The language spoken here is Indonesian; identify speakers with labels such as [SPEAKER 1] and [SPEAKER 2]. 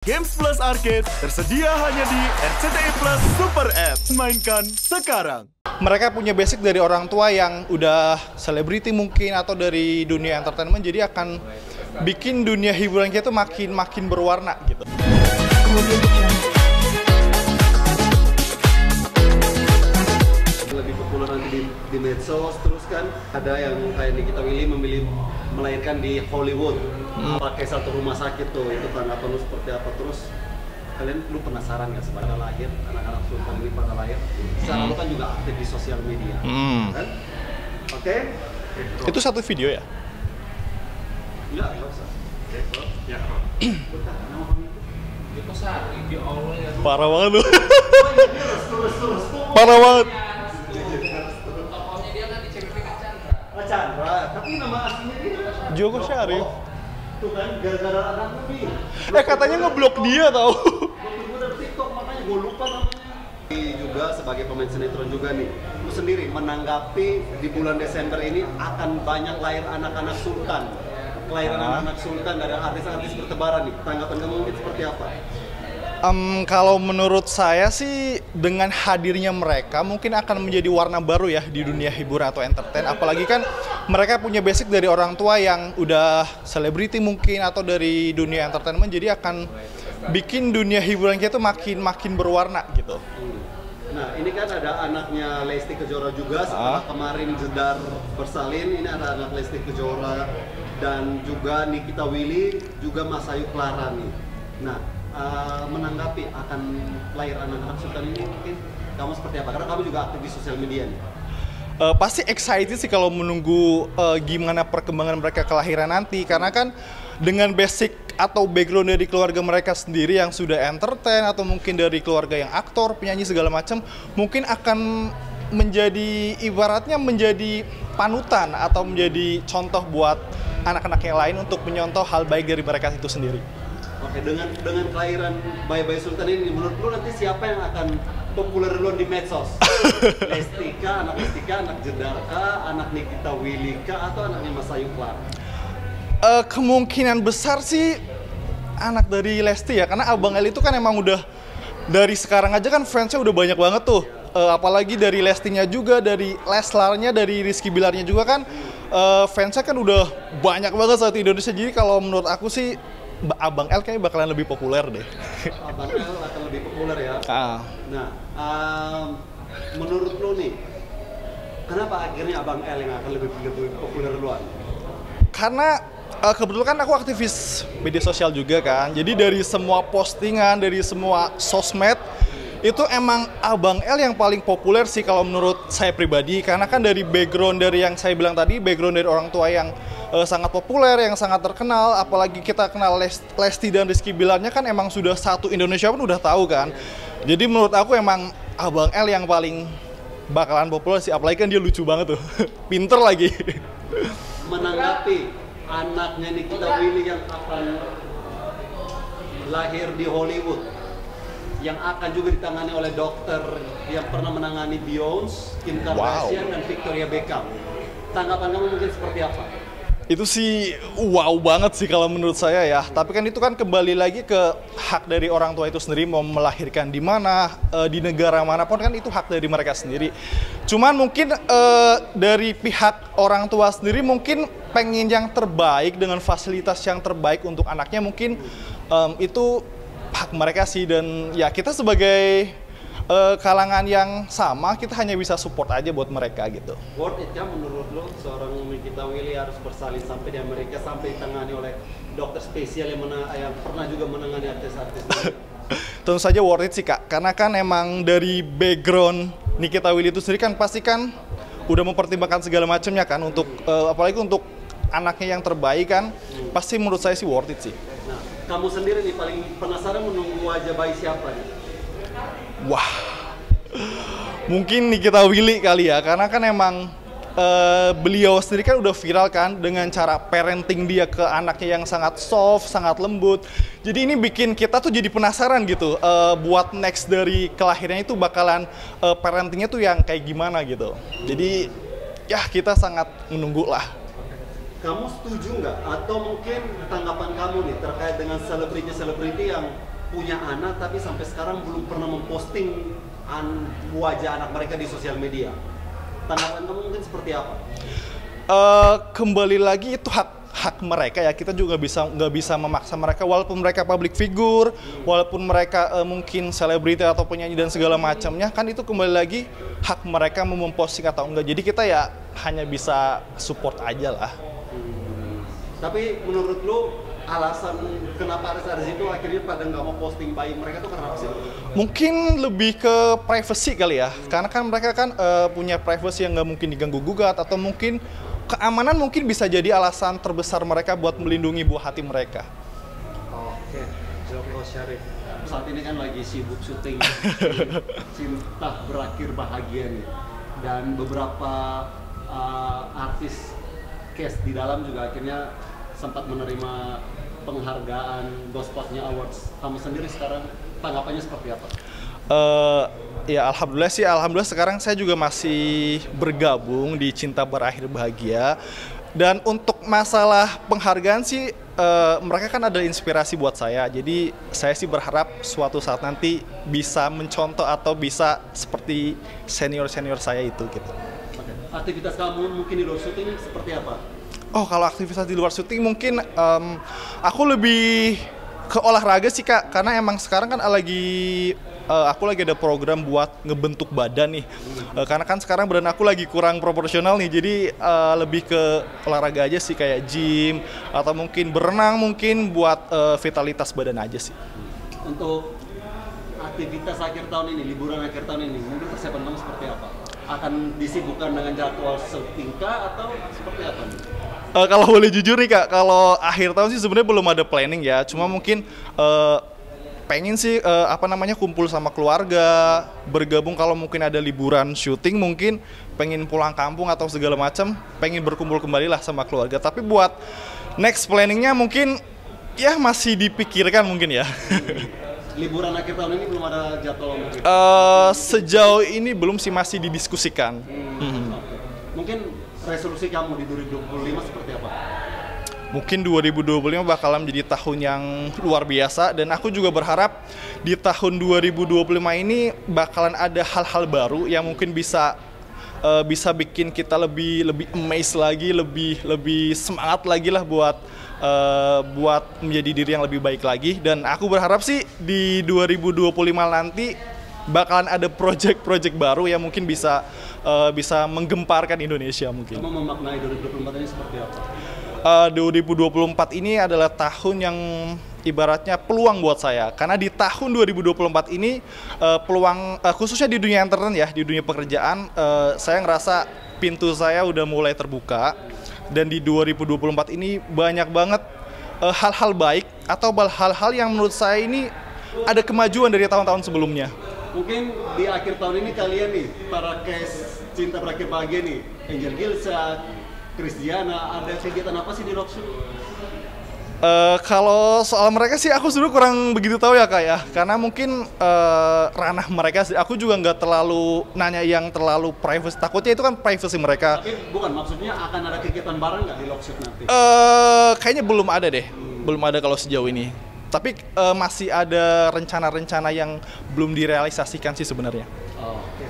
[SPEAKER 1] Games Plus Arcade tersedia hanya di RCTI Plus Super App. Mainkan sekarang.
[SPEAKER 2] Mereka punya basic dari orang tua yang udah selebriti mungkin atau dari dunia entertainment, jadi akan bikin dunia hiburan kita tuh makin berwarna gitu.
[SPEAKER 3] Lebih populer nanti di medsos, terus kan ada yang kayak Nikita Willy memilih melahirkan di Hollywood, pakai satu rumah sakit tuh, itu tanggapan lu seperti apa? Terus kalian lu penasaran nggak pada lahir anak-anak sultan ini pada lahir? Secara lu kan juga aktif di sosial media, kan? Oke?
[SPEAKER 2] Itu satu video ya?
[SPEAKER 3] Enggak usah. Ya,
[SPEAKER 2] Parah banget lu. Parah banget.
[SPEAKER 3] Chandra, tapi nama aslinya dia
[SPEAKER 2] Joko Syarif.
[SPEAKER 3] tuh kan gara-gara anak nih.
[SPEAKER 2] Katanya ngeblok dia tau.
[SPEAKER 3] Gue dari TikTok makanya gue lupa namanya. Juga sebagai pemain sinetron juga nih, lu sendiri menanggapi di bulan Desember ini akan banyak lahir anak-anak sultan, kelahiran anak-anak sultan dari artis-artis bertebaran nih. Tanggapan kamu mungkin seperti apa?
[SPEAKER 2] Kalau menurut saya sih dengan hadirnya mereka mungkin akan menjadi warna baru ya di dunia hiburan atau entertain. Apalagi kan mereka punya basic dari orang tua yang udah selebriti mungkin atau dari dunia entertainment, jadi akan bikin dunia hiburan kita tuh makin berwarna gitu.
[SPEAKER 3] Nah ini kan ada anaknya Lesti Kejora juga, setelah kemarin Jedar bersalin, ini ada anak Lesti Kejora dan juga Nikita Willy, juga Mas Ayu Clara nih. Nah menanggapi akan lahir anak-anak sultan ini mungkin kamu seperti apa? Karena kamu juga aktif di sosial media nih.
[SPEAKER 2] Pasti excited sih kalau menunggu gimana perkembangan mereka kelahiran nanti, karena kan dengan basic atau background dari keluarga mereka sendiri yang sudah entertain atau mungkin dari keluarga yang aktor, penyanyi segala macam, mungkin akan menjadi ibaratnya menjadi panutan atau menjadi contoh buat anak-anak yang lain untuk menyontoh hal baik dari mereka itu sendiri.
[SPEAKER 3] Oke, dengan kelahiran Bayi-Bayi Sultan ini, menurut lu nanti siapa yang akan populer duluan di medsos? Lestika, anak Jedar kah, anak Nikita Willy kah, atau anaknya Mas Ayu Clara?
[SPEAKER 2] Kemungkinan besar sih anak dari Lesti ya, karena Abang El itu kan emang udah dari sekarang aja kan fansnya udah banyak banget tuh. Apalagi dari Lestinya juga, dari Leslarnya, dari Rizky Bilarnya juga kan fansnya kan udah banyak banget saat di Indonesia. Jadi kalau menurut aku sih Abang El kayaknya bakalan lebih populer deh.
[SPEAKER 3] Abang El akan lebih populer ya? Nah, menurut lo nih, kenapa akhirnya Abang El yang akan lebih populer duluan?
[SPEAKER 2] Karena kebetulan aku aktivis media sosial juga kan. Jadi dari semua postingan, dari semua sosmed, itu emang Abang El yang paling populer sih kalau menurut saya pribadi. Karena kan dari background dari yang saya bilang tadi, background dari orang tua yang sangat populer, yang sangat terkenal, apalagi kita kenal Lesti dan Rizky Bilarnya kan emang sudah satu Indonesia pun udah tahu kan. Jadi menurut aku emang Abang El yang paling bakalan populer sih, apalagi kan dia lucu banget tuh, pinter lagi.
[SPEAKER 3] Menanggapi anaknya Nikita Willy yang akan lahir di Hollywood, yang akan juga ditangani oleh dokter yang pernah menangani Beyonce, Kim Kardashian, dan Victoria Beckham. Tanggapan kamu mungkin seperti apa?
[SPEAKER 2] Itu sih wow banget sih kalau menurut saya ya. Tapi kan itu kan kembali lagi ke hak dari orang tua itu sendiri, mau melahirkan di mana, di negara manapun kan itu hak dari mereka sendiri. Cuman mungkin dari pihak orang tua sendiri mungkin pengen yang terbaik dengan fasilitas yang terbaik untuk anaknya, mungkin itu hak mereka sih. Dan ya kita sebagai kalangan yang sama, kita hanya bisa support aja buat mereka gitu.
[SPEAKER 3] Worth it kan menurut lo seorang Nikita Willy harus bersalin sampai di Amerika, sampai ditangani oleh dokter spesial yang pernah juga menangani artis-artis?
[SPEAKER 2] Tentu saja worth it sih Kak, karena kan emang dari background Nikita Willy itu sendiri kan pasti kan udah mempertimbangkan segala macamnya kan untuk apalagi untuk anaknya yang terbaik kan, pasti menurut saya sih worth it sih.
[SPEAKER 3] Nah, kamu sendiri nih paling penasaran menunggu wajah bayi siapa nih?
[SPEAKER 2] Wah, mungkin Nikita Willy kali ya, karena kan emang beliau sendiri kan udah viral kan dengan cara parenting dia ke anaknya yang sangat soft, sangat lembut. Jadi ini bikin kita tuh jadi penasaran gitu, buat next dari kelahirannya itu bakalan parentingnya tuh yang kayak gimana gitu. Jadi ya kita sangat menunggu lah.
[SPEAKER 3] Kamu setuju nggak? Atau mungkin tanggapan kamu nih terkait dengan selebriti-selebriti yang punya anak tapi sampai sekarang belum pernah memposting wajah anak mereka di sosial media. Tanggapan kamu mungkin seperti apa?
[SPEAKER 2] Kembali lagi itu hak mereka ya, kita juga nggak bisa memaksa mereka, walaupun mereka public figure, walaupun mereka mungkin selebriti atau penyanyi dan segala macamnya, kan itu kembali lagi hak mereka mau memposting atau enggak. Jadi kita ya hanya bisa support aja lah.
[SPEAKER 3] Tapi menurut lu alasan kenapa artis-artis itu akhirnya pada nggak mau posting bayi mereka tuh karena apa sih?
[SPEAKER 2] Mungkin lebih ke privacy kali ya, karena kan mereka kan punya privacy yang nggak mungkin diganggu-gugat, atau mungkin keamanan mungkin bisa jadi alasan terbesar mereka buat melindungi buah hati mereka.
[SPEAKER 3] Oke, Joko Syarif. Saat ini kan lagi sibuk syuting Cinta Berakhir Bahagia nih. Dan beberapa artis cast di dalam juga akhirnya sempat menerima penghargaan Gospotnya Awards. Kamu sendiri sekarang tanggapannya seperti apa?
[SPEAKER 2] Ya alhamdulillah sekarang saya juga masih bergabung di Cinta Berakhir Bahagia. Dan untuk masalah penghargaan sih mereka kan ada inspirasi buat saya. Jadi saya sih berharap suatu saat nanti bisa mencontoh atau bisa seperti senior-senior saya itu gitu.
[SPEAKER 3] Oke. Aktivitas kamu mungkin di luar syuting seperti apa?
[SPEAKER 2] Oh, kalau aktivitas di luar syuting mungkin aku lebih ke olahraga sih Kak, karena emang sekarang kan aku lagi ada program buat ngebentuk badan nih. Karena kan sekarang badan aku lagi kurang proporsional nih, jadi lebih ke olahraga aja sih, kayak gym atau mungkin berenang, mungkin buat vitalitas badan aja sih.
[SPEAKER 3] Untuk aktivitas akhir tahun ini, liburan akhir tahun ini, mungkin persiapan kamu seperti apa? Akan disibukkan dengan jadwal syuting kah atau seperti apa nih?
[SPEAKER 2] Kalau boleh jujur nih Kak, kalau akhir tahun sih sebenarnya belum ada planning ya. Cuma mungkin pengen sih kumpul sama keluarga, bergabung kalau mungkin ada liburan syuting, mungkin pengen pulang kampung atau segala macam, pengen berkumpul kembali lah sama keluarga. Tapi buat next planningnya mungkin ya masih dipikirkan mungkin ya.
[SPEAKER 3] Liburan akhir tahun ini belum ada jadwal mungkin?
[SPEAKER 2] Sejauh ini belum sih, masih didiskusikan.
[SPEAKER 3] Mungkin resolusi kamu di 2025 seperti apa?
[SPEAKER 2] Mungkin 2025 bakalan menjadi tahun yang luar biasa, dan aku juga berharap di tahun 2025 ini bakalan ada hal-hal baru yang mungkin bisa bikin kita lebih amazed lagi, lebih semangat lagi lah buat menjadi diri yang lebih baik lagi. Dan aku berharap sih di 2025 nanti bakalan ada project baru yang mungkin bisa menggemparkan Indonesia mungkin.
[SPEAKER 3] Kamu memaknai 2024 ini seperti apa?
[SPEAKER 2] 2024 ini adalah tahun yang ibaratnya peluang buat saya, karena di tahun 2024 ini peluang khususnya di dunia entertain ya, di dunia pekerjaan, saya ngerasa pintu saya udah mulai terbuka, dan di 2024 ini banyak banget hal-hal baik atau hal-hal yang menurut saya ini ada kemajuan dari tahun-tahun sebelumnya.
[SPEAKER 3] Mungkin di akhir tahun ini kalian nih, para cast Cinta Berakhir Bahagia nih, Angel Gilsa, Christiana, ada kegiatan apa sih di Rockshow?
[SPEAKER 2] Kalau soal mereka sih aku sebenarnya kurang begitu tahu ya Kak ya, karena mungkin ranah mereka sih. Aku juga nggak terlalu nanya yang terlalu privacy, takutnya itu kan privacy mereka.
[SPEAKER 3] Tapi bukan, maksudnya akan ada kegiatan bareng nggak di Rockshow nanti?
[SPEAKER 2] Kayaknya belum ada deh, belum ada kalau sejauh ini. Tapi masih ada rencana-rencana yang belum direalisasikan sih sebenarnya.
[SPEAKER 3] Oh, oke.